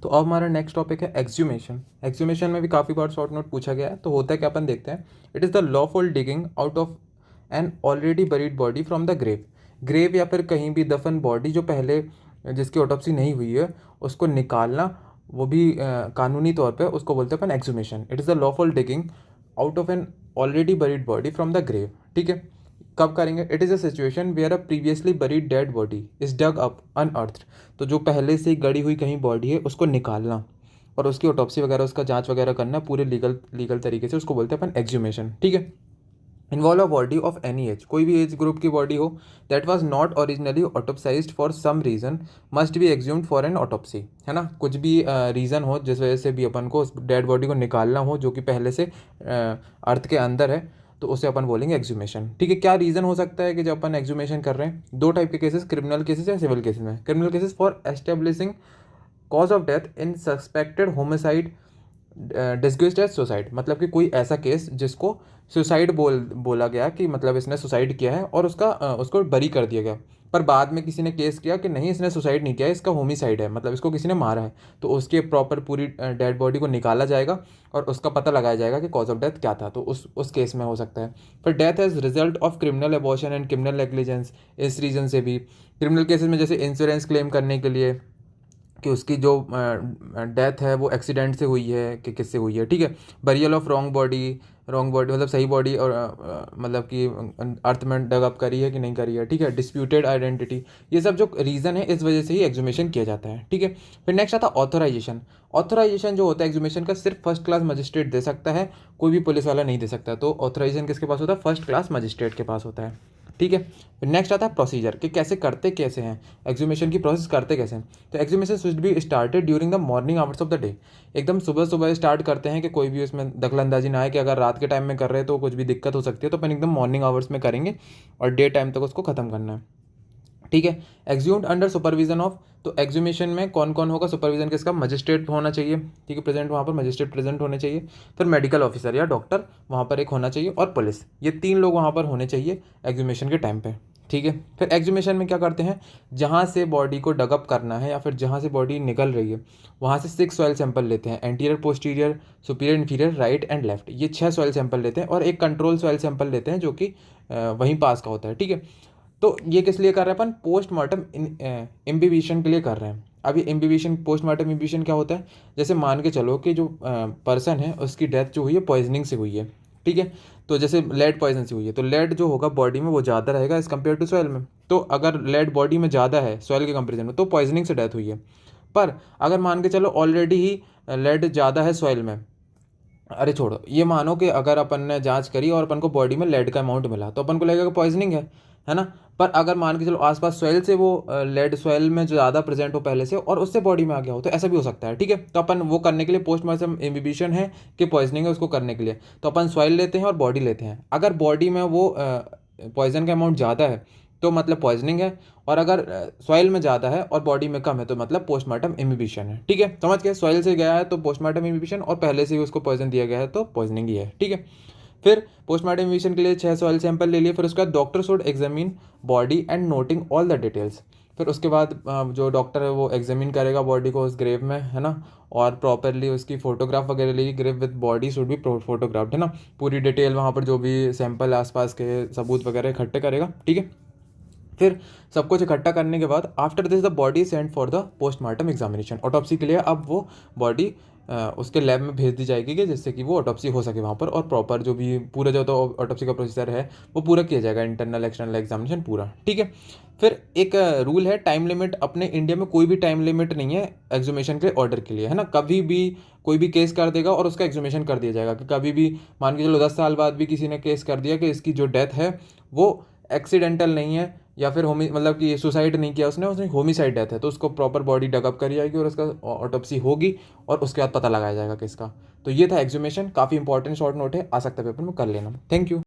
तो अब हमारा नेक्स्ट टॉपिक है एक्सह्यूमेशन। एक्सह्यूमेशन में भी काफ़ी बार शॉर्ट नोट पूछा गया है, तो होता है क्या अपन देखते हैं। It is the lawful digging out of an already buried body from the grave. Grave या फिर कहीं भी दफन बॉडी जो पहले जिसकी ऑटोप्सी नहीं हुई है उसको निकालना, वो भी कानूनी तौर पे उसको बोलते हैं अपन exhumation. It is the lawful digging out of an already buried body from the grave. ठीक है, कब करेंगे? It is a situation where a previously buried dead body is dug up unearthed. तो जो पहले से गड़ी हुई कहीं बॉडी है उसको निकालना और उसकी ऑटोप्सी वगैरह, उसका जांच वगैरह करना पूरे लीगल तरीके से, उसको बोलते हैं अपन एक्सह्यूमेशन। ठीक है। Involve a body of any age, कोई भी एज ग्रुप की बॉडी हो that was not originally autopsied for some reason must be exhumed for an autopsy. है ना, कुछ भी रीज़न हो जिस वजह से भी अपन को उस डेड बॉडी को निकालना हो जो कि पहले से अर्थ के अंदर है, तो उसे अपन बोलेंगे एक्सह्यूमेशन। ठीक है, क्या रीज़न हो सकता है कि जब अपन एक्सह्यूमेशन कर रहे हैं? दो टाइप के केसेस, क्रिमिनल केसेस या सिविल केसेस में। Criminal cases for establishing cause of death in suspected homicide disgraced as suicide, मतलब कि कोई ऐसा केस जिसको सुसाइड बोला गया कि मतलब इसने सुसाइड किया है और उसको बरी कर दिया गया, पर बाद में किसी ने केस किया कि नहीं इसने सुसाइड नहीं किया है, इसका होमिसाइड है, मतलब इसको किसी ने मारा है। तो उसके प्रॉपर पूरी डेड बॉडी को निकाला जाएगा और उसका पता लगाया जाएगा कि कॉज ऑफ डेथ क्या था, तो उस केस में हो सकता है। फिर death as result of criminal abortion and criminal negligence, इस रीज़न से भी। क्रिमिनल केसेस में जैसे इंश्योरेंस क्लेम करने के लिए कि उसकी जो डेथ है वो एक्सीडेंट से हुई है कि किससे हुई है। ठीक है। बरियल ऑफ रॉन्ग बॉडी मतलब सही बॉडी और मतलब कि अर्थ में डग अप करी है कि नहीं करी है। ठीक है। डिस्प्यूटेड आइडेंटिटी, ये सब जो रीज़न है इस वजह से ही एक्सह्यूमेशन किया जाता है। ठीक है। फिर नेक्स्ट आता है ऑथोराइजेशन। ऑथोराइजेशन जो होता है एक्सह्यूमेशन का सिर्फ फर्स्ट क्लास मजिस्ट्रेट दे सकता है, कोई भी पुलिस वाला नहीं दे सकता। तो ऑथोराइजेशन किसके पास होता है? फर्स्ट क्लास मजिस्ट्रेट के पास होता है। ठीक है। फिर नेक्स्ट आता है प्रोसीजर कि कैसे करते कैसे हैं एक्सह्यूमेशन की प्रोसेस करते कैसे हैं। तो exhumation should be started during the morning hours of the day. एकदम सुबह सुबह स्टार्ट करते हैं कि कोई भी उसमें दखलंदाजी ना आए कि अगर रात के टाइम में कर रहे हैं तो कुछ भी दिक्कत हो सकती है, तो अपन एकदम मॉर्निंग आवर्स में करेंगे और डे टाइम तक उसको ख़त्म करना है। ठीक है। एक्सह्यूम्ड अंडर सुपरविजन ऑफ, तो एक्सह्यूमेशन में कौन कौन होगा? सुपरविजन किसका? मजिस्ट्रेट होना चाहिए। ठीक है, प्रेजेंट वहाँ पर मजिस्ट्रेट प्रेजेंट होने चाहिए। फिर मेडिकल ऑफिसर या डॉक्टर वहाँ पर एक होना चाहिए और पुलिस, ये तीन लोग वहाँ पर होने चाहिए एक्सह्यूमेशन के टाइम पे। ठीक है। फिर एक्सह्यूमेशन में क्या करते हैं? जहाँ से बॉडी को डगअप करना है या फिर जहाँ से बॉडी निकल रही है वहाँ से 6 सॉइल सैंपल लेते हैं, anterior, posterior, superior, inferior, right and left, ये 6 सॉइल सैंपल लेते हैं और एक कंट्रोल सॉइल सैंपल लेते हैं जो कि वहीं पास का होता है। ठीक है। तो ये किस लिए कर रहे हैं अपन? पोस्टमार्टम इम्बिबिशन के लिए कर रहे हैं। अब ये इम्बिबिशन, पोस्टमार्टम इम्बिबिशन क्या होता है? जैसे मान के चलो कि जो पर्सन है उसकी डेथ जो हुई है पॉइजनिंग से हुई है। ठीक है। तो जैसे लेड पॉइजन से हुई है तो लेड जो होगा बॉडी में वो ज़्यादा रहेगा एज़ कम्पेयर टू सॉइल में। तो अगर लेड बॉडी में ज़्यादा है सॉइल के कंपेरिजन में तो पॉइजनिंग से डेथ हुई है। पर अगर मान के चलो ऑलरेडी ही लेड ज़्यादा है सॉइल में, अरे छोड़ो, ये मानो कि अगर अपन ने जांच करी और अपन को बॉडी में लेड का अमाउंट मिला तो अपन को लगेगा कि पॉइजनिंग है ना। पर अगर मान के चलो आसपास सॉइल से वो लेड सॉइल में जो ज़्यादा प्रेजेंट हो पहले से और उससे बॉडी में आ गया हो तो ऐसा भी हो सकता है। ठीक है। तो अपन वो करने के लिए पोस्टमार्टम इम्बिबिशन है कि पॉइजनिंग है उसको करने के लिए तो अपन सॉइल लेते हैं और बॉडी लेते हैं। अगर बॉडी में वो पॉइजन का अमाउंट ज़्यादा है तो मतलब पॉइजनिंग है, और अगर सॉइल में ज़्यादा है और बॉडी में कम है तो मतलब पोस्टमार्टम इम्बिबिशन है। ठीक है, समझ गए? सॉइल से गया है तो पोस्टमार्टम इम्बिबिशन और पहले से ही उसको पॉइजन दिया गया है तो पॉइजनिंग ही है। ठीक है। फिर पोस्टमार्टम इम्बिबिशन के लिए 6 सॉइल सैंपल ले लिए। फिर उसके बाद doctor should examine body and noting all the details. फिर उसके बाद जो डॉक्टर है वो एग्जामिन करेगा बॉडी को उस ग्रेव में, है ना, और प्रॉपरली उसकी फोटोग्राफ वगैरह लेगी। Grave with body should be photographed, है ना, पूरी डिटेल वहाँ पर जो भी सैंपल आसपास के सबूत वगैरह इकट्ठे करेगा। ठीक है। फिर सब कुछ इकट्ठा करने के बाद after this the body send for the postmortem examination, autopsy के लिए अब वो बॉडी उसके लैब में भेज दी जाएगी कि जिससे कि वो ऑटोप्सी हो सके वहाँ पर, और प्रॉपर जो भी पूरा जो तो ऑटोप्सी का प्रोसीजर है वो पूरा किया जाएगा, इंटरनल एक्सटर्नल एग्जामिनेशन पूरा। ठीक है। फिर एक रूल है टाइम लिमिट, अपने इंडिया में कोई भी टाइम लिमिट नहीं है एक्सह्यूमेशन के ऑर्डर के लिए, है ना। कभी भी कोई भी केस कर देगा और उसका एक्सह्यूमेशन कर दिया जाएगा कि कभी भी मान के चलो 10 साल बाद भी किसी ने केस कर दिया कि इसकी जो डेथ है वो एक्सीडेंटल नहीं है या फिर मतलब कि सुसाइड नहीं किया उसने उसने होमिसाइड डेथ है, तो उसको प्रॉपर बॉडी डगअप करी जाएगी और उसका ऑटोप्सी होगी और उसके बाद पता लगाया जाएगा किसका। तो ये था एक्सह्यूमेशन, काफ़ी इंपॉर्टेंट शॉर्ट नोट है, आ सकता है पेपर में, कर लेना। Thank you.